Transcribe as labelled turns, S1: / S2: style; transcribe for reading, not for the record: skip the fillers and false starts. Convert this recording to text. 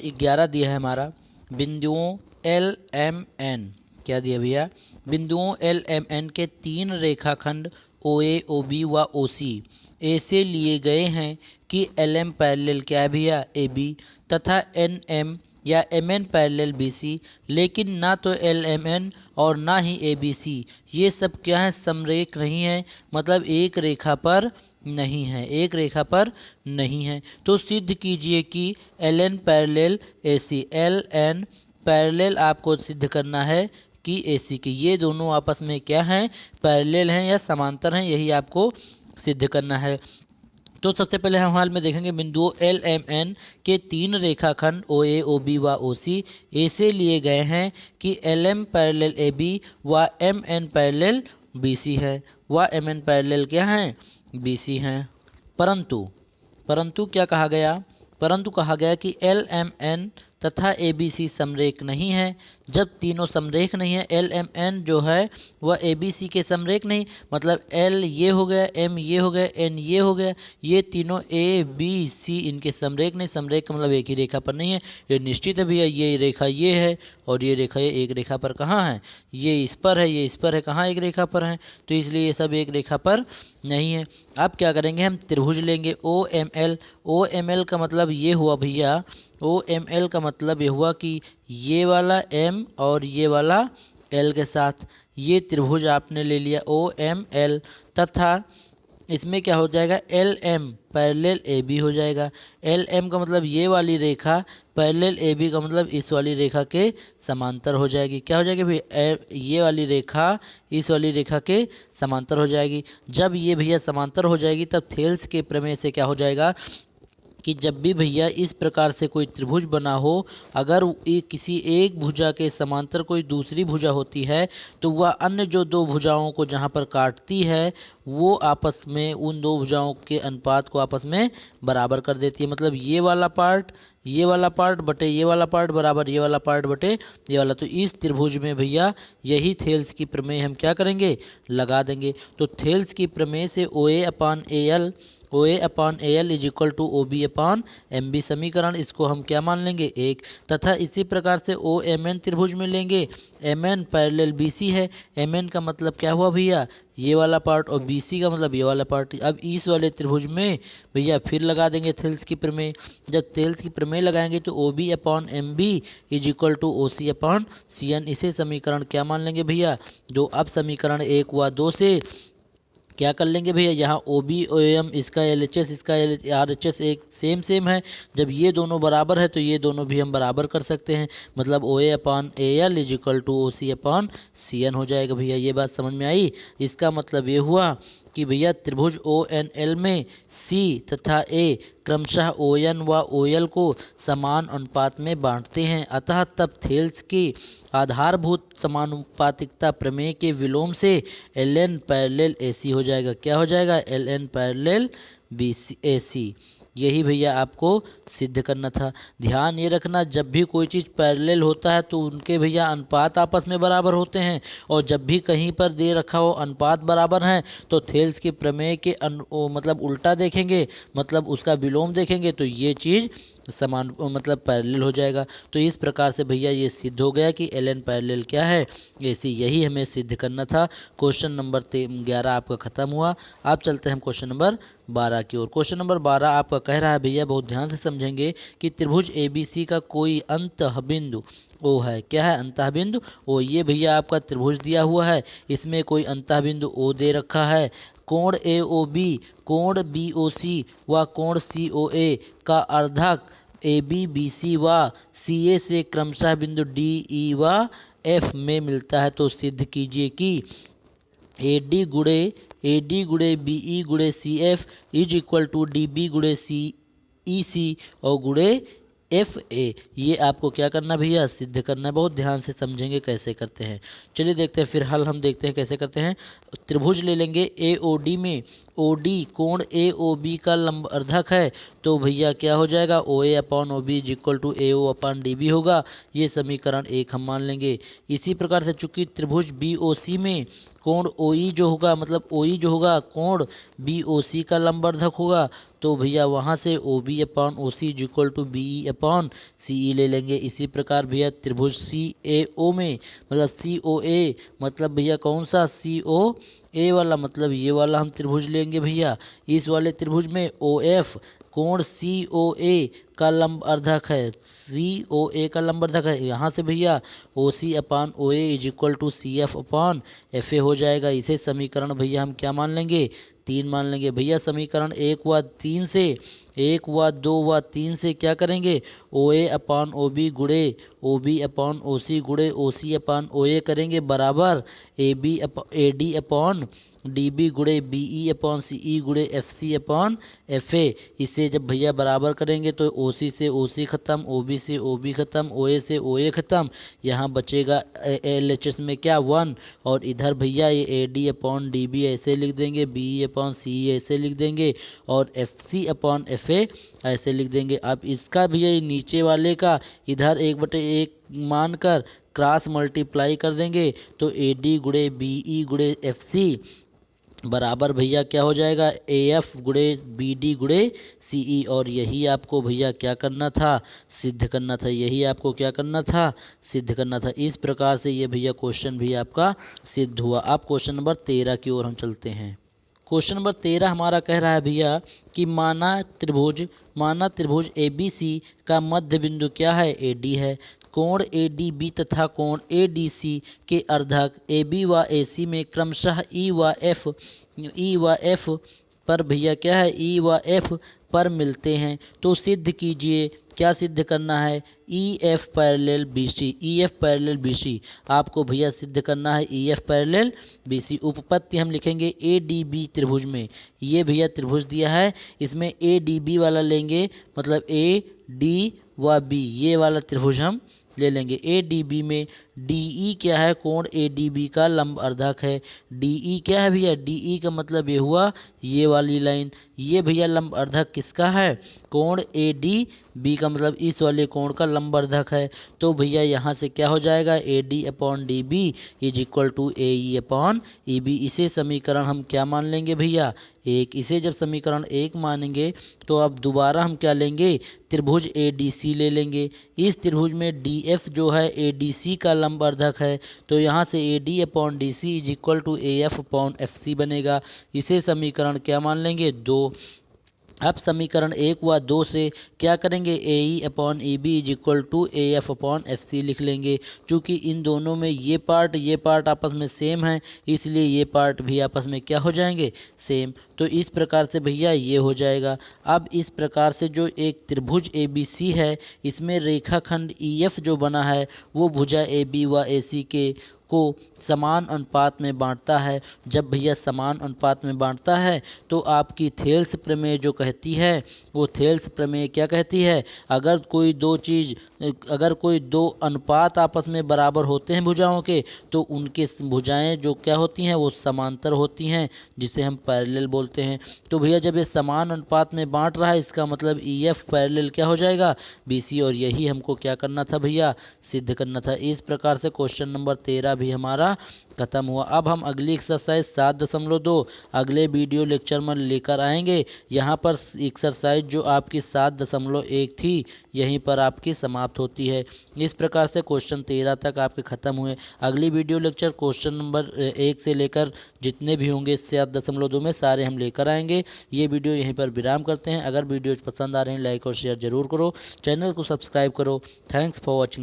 S1: 11 दिया है हमारा बिंदुओं एल एम एन। क्या दिया भैया? बिंदुओं एल एम एन के 3 रेखाखंड ओ ए ओ बी व ओ सी ऐसे लिए गए हैं कि एल एम पैरेलल क्या है भैया? ए बी तथा एन एम या M N parallel B C, लेकिन ना तो एल एम एन और ना ही ए बी सी ये सब क्या है? समरेख नहीं है, मतलब एक रेखा पर नहीं है, एक रेखा पर नहीं है। तो सिद्ध कीजिए कि L N parallel A C, L N parallel आपको सिद्ध करना है कि ए सी की ये दोनों आपस में क्या हैं? पैरेलल हैं या समांतर हैं, यही आपको सिद्ध करना है। तो सबसे पहले हम हाल में देखेंगे बिंदुओं एल एम एन के 3 रेखाखंड ओ ए ओ बी व ओ सी ऐसे लिए गए हैं कि L M parallel A B व M N parallel B C है व एम एन पैरेलल क्या हैं? बी सी हैं। परंतु परंतु क्या कहा गया? परंतु कहा गया कि एल एम एन तथा ए बी सी समरेख नहीं है। जब तीनों समरेख नहीं है, एल एम एन जो है वह ए बी सी के समरेख नहीं, मतलब एल ये हो गया, एम ये हो गया, एन ये हो गया, ये तीनों ए बी सी इनके समरेख नहीं। समरेख का मतलब एक ही रेखा पर नहीं है, ये निश्चित है भैया। ये रेखा ये है और ये रेखा ये एक रेखा पर कहाँ है? ये इस पर है, ये इस पर है, कहाँ एक रेखा पर है? तो इसलिए ये सब एक रेखा पर नहीं है। अब क्या करेंगे? हम त्रिभुज लेंगे O M L. O M L का मतलब ये हुआ भैया, ओ एम एल का मतलब ये हुआ कि ये वाला एम और ये वाला एल के साथ ये त्रिभुज आपने ले लिया ओ एम एल, तथा इसमें क्या हो जाएगा? L M parallel A B हो जाएगा। एल एम का मतलब ये वाली रेखा, पैरेलल ए बी का मतलब इस वाली रेखा के समांतर हो जाएगी। क्या हो जाएगी भाई? ये वाली रेखा इस वाली रेखा के समांतर हो जाएगी। जब ये भैया समांतर हो जाएगी तब थेल्स के प्रमेय से क्या हो जाएगा कि जब भी भैया इस प्रकार से कोई त्रिभुज बना हो, अगर किसी एक भुजा के समांतर कोई दूसरी भुजा होती है तो वह अन्य जो दो भुजाओं को जहाँ पर काटती है वो आपस में उन दो भुजाओं के अनुपात को आपस में बराबर कर देती है। मतलब ये वाला पार्ट बटे ये वाला पार्ट बराबर ये वाला पार्ट बटे ये वाला। तो इस त्रिभुज में भैया यही थेल्स की प्रमेय हम क्या करेंगे? लगा देंगे। तो थेल्स की प्रमेय से O A upon A L, O A upon A L is equal to O B upon M B समीकरण, इसको हम क्या मान लेंगे? एक। तथा इसी प्रकार से ओ एम एन त्रिभुज में लेंगे, M N parallel B C है। एम एन का मतलब क्या हुआ भैया? ये वाला पार्ट, और बी सी का मतलब ये वाला पार्ट। अब इस वाले त्रिभुज में भैया फिर लगा देंगे थेल्स की प्रमेय। जब थेल्स की प्रमेय लगाएंगे तो O B upon M B is equal to O C upon C N, इसे समीकरण क्या मान लेंगे भैया? दो। अब समीकरण 1 व 2 से क्या कर लेंगे भैया? यहाँ ओ बी ओ एम, इसका एल एच एस, इसका आर एच एस एक सेम है। जब ये दोनों बराबर है तो ये दोनों भी हम बराबर कर सकते हैं। मतलब O A upon A L is equal to O C upon C N हो जाएगा भैया। ये बात समझ में आई? इसका मतलब ये हुआ कि भैया त्रिभुज ओ एन एल में सी तथा ए क्रमशः ओ एन व ओ एल को समान अनुपात में बांटते हैं। अतः तब थेल्स की आधारभूत समानुपातिकता प्रमेय के विलोम से L N parallel A C हो जाएगा। क्या हो जाएगा? L N parallel B C A C. यही भैया आपको सिद्ध करना था। ध्यान ये रखना, जब भी कोई चीज़ पैरेलल होता है तो उनके भैया अनुपात आपस में बराबर होते हैं, और जब भी कहीं पर दे रखा हो अनुपात बराबर हैं तो थेल्स के प्रमेय के मतलब उल्टा देखेंगे, मतलब उसका विलोम देखेंगे तो ये चीज़ समान मतलब पैरेलल हो जाएगा। तो इस प्रकार से भैया ये सिद्ध हो गया कि एल एन पैरेलल क्या है? ऐसी। यही हमें सिद्ध करना था। क्वेश्चन नंबर 11 आपका ख़त्म हुआ। अब चलते हैं हम क्वेश्चन नंबर 12 की ओर। क्वेश्चन नंबर 12 आपका कह रहा है भैया, बहुत ध्यान से समझेंगे कि त्रिभुज ए बी सी का कोई अंतः बिंदु ओ है। क्या है? अंतः बिंदु ओ। ये भैया आपका त्रिभुज दिया हुआ है, इसमें कोई अंतः बिंदु ओ दे रखा है। कोण ए ओ बी, कोण बी ओ सी व कोण सी ओ ए का अर्धक ए बी बी सी व सी ए से क्रमशः बिंदु डी ई व एफ में मिलता है। तो सिद्ध कीजिए कि ए डी गुड़े बी ई गुड़े C F is equal to D B गुड़े सी ई सी और गुड़े एफ ए। ये आपको क्या करना भैया? सिद्ध करना है। बहुत ध्यान से समझेंगे कैसे करते हैं। चलिए देखते हैं फिर हल हम देखते हैं कैसे करते हैं। त्रिभुज ले लेंगे ए ओ डी में, ओ डी कोण ए ओ बी का लंब अर्धक है, तो भैया क्या हो जाएगा? O A upon O B is equal to A O upon D B होगा। ये समीकरण 1 हम मान लेंगे। इसी प्रकार से चूंकि त्रिभुज बी ओ सी में कोण OE जो होगा मतलब OE जो होगा कोण BOC का लंबवर्धक होगा, तो भैया वहाँ से OB upon OC is equal to BE upon CE ले लेंगे। इसी प्रकार भैया त्रिभुज CAO में मतलब COA मतलब भैया कौन सा COA वाला मतलब ये वाला हम त्रिभुज लेंगे भैया। इस वाले त्रिभुज में OF कोण COA का लंबवर्धक है, COA का लंबवर्धक है। यहाँ से भैया OC upon OA is equal to CF upon FA हो जाएगा। इसे समीकरण भैया हम क्या मान लेंगे 3 मान लेंगे भैया। समीकरण 1 व 3 से 1 व 2 व 3 से क्या करेंगे OA अपॉन OB गुड़े OB अपॉन OC गुड़े OC अपॉन OA करेंगे बराबर AD अपॉन DB गुड़े BE अपॉन CE गुड़े FC अपॉन FA। इसे जब भैया बराबर करेंगे तो OC से OC खत्म, OB से OB खत्म, OA से OA खत्म, यहाँ बचेगा LHS में क्या 1, और इधर भैया ये AD अपॉन DB ऐसे लिख देंगे, BE अपॉन CE ऐसे लिख देंगे और FC अपॉन FA ऐसे लिख देंगे। अब इसका भैया ये नीचे वाले का इधर 1/1 मानकर क्रॉस मल्टीप्लाई कर देंगे तो AD गुड़े BE गुड़े FC बराबर भैया क्या हो जाएगा AF गुड़े BD गुड़े CE। और यही आपको भैया क्या करना था सिद्ध करना था, यही आपको क्या करना था सिद्ध करना था। इस प्रकार से ये भैया क्वेश्चन भी आपका सिद्ध हुआ। अब क्वेश्चन नंबर 13 की ओर हम चलते हैं। क्वेश्चन नंबर 13 हमारा कह रहा है भैया कि माना त्रिभुज ABC का मध्य बिंदु क्या है AD है। कोण ADB तथा कोण ADC के अर्धक AB व AC में क्रमशः E व F पर भैया क्या है E व F पर मिलते हैं, तो सिद्ध कीजिए। क्या सिद्ध करना है EF पैरेलल BC। आपको भैया सिद्ध करना है EF पैरेलल BC। उपपत्ति हम लिखेंगे ADB त्रिभुज में, ये भैया त्रिभुज दिया है इसमें ADB वाला लेंगे मतलब AD व B ये वाला त्रिभुज हम ले लेंगे। ADB में DE क्या है कोण ADB का लंबवर्धक है। DE क्या है भैया DE का मतलब ये हुआ ये वाली लाइन, ये भैया लंबवर्धक किसका है कोण ADB का मतलब इस वाले कोण का लंबवर्धक है। तो भैया यहाँ से क्या हो जाएगा AD upon DB is equal to AE upon EB। इसे समीकरण हम क्या मान लेंगे भैया 1। इसे जब समीकरण 1 मानेंगे तो अब दोबारा हम क्या लेंगे त्रिभुज ADC ले लेंगे। इस त्रिभुज में DF जो है ADC का लंबवर्धक है, तो यहाँ से AD upon DC is equal to AF upon FC बनेगा। इसे समीकरण क्या मान लेंगे 2। अब समीकरण 1 व 2 से क्या करेंगे AE upon EB is equal to AF upon FC लिख लेंगे। चूँकि इन दोनों में ये पार्ट आपस में सेम है इसलिए ये पार्ट भी आपस में क्या हो जाएंगे सेम। तो इस प्रकार से भैया ये हो जाएगा। अब इस प्रकार से जो एक त्रिभुज ABC है इसमें रेखाखंड EF जो बना है वो भुजा AB व AC के को समान अनुपात में बांटता है। जब भैया समान अनुपात में बांटता है तो आपकी थेल्स प्रमेय जो कहती है वो थेल्स प्रमेय क्या कहती है अगर कोई दो अनुपात आपस में बराबर होते हैं भुजाओं के तो उनके भुजाएं जो क्या होती हैं वो समांतर होती हैं जिसे हम पैरेलल बोलते हैं। तो भैया जब ये समान अनुपात में बांट रहा है इसका मतलब EF पैरेलल क्या हो जाएगा BC, और यही हमको क्या करना था भैया सिद्ध करना था। इस प्रकार से क्वेश्चन नंबर 13 भी हमारा खत्म हुआ। अब हम अगली एक्सरसाइज 7.2 अगले वीडियो लेक्चर में लेकर आएंगे। यहाँ पर एक्सरसाइज जो आपकी 7.1 थी यहीं पर आपकी समाप्त होती है। इस प्रकार से क्वेश्चन 13 तक आपके ख़त्म हुए। अगली वीडियो लेक्चर क्वेश्चन नंबर 1 से लेकर जितने भी होंगे 7.2 में सारे हम लेकर आएंगे। ये वीडियो यहीं पर विराम करते हैं। अगर वीडियो पसंद आ रहे हैं लाइक और शेयर जरूर करो, चैनल को सब्सक्राइब करो। Thanks for watching.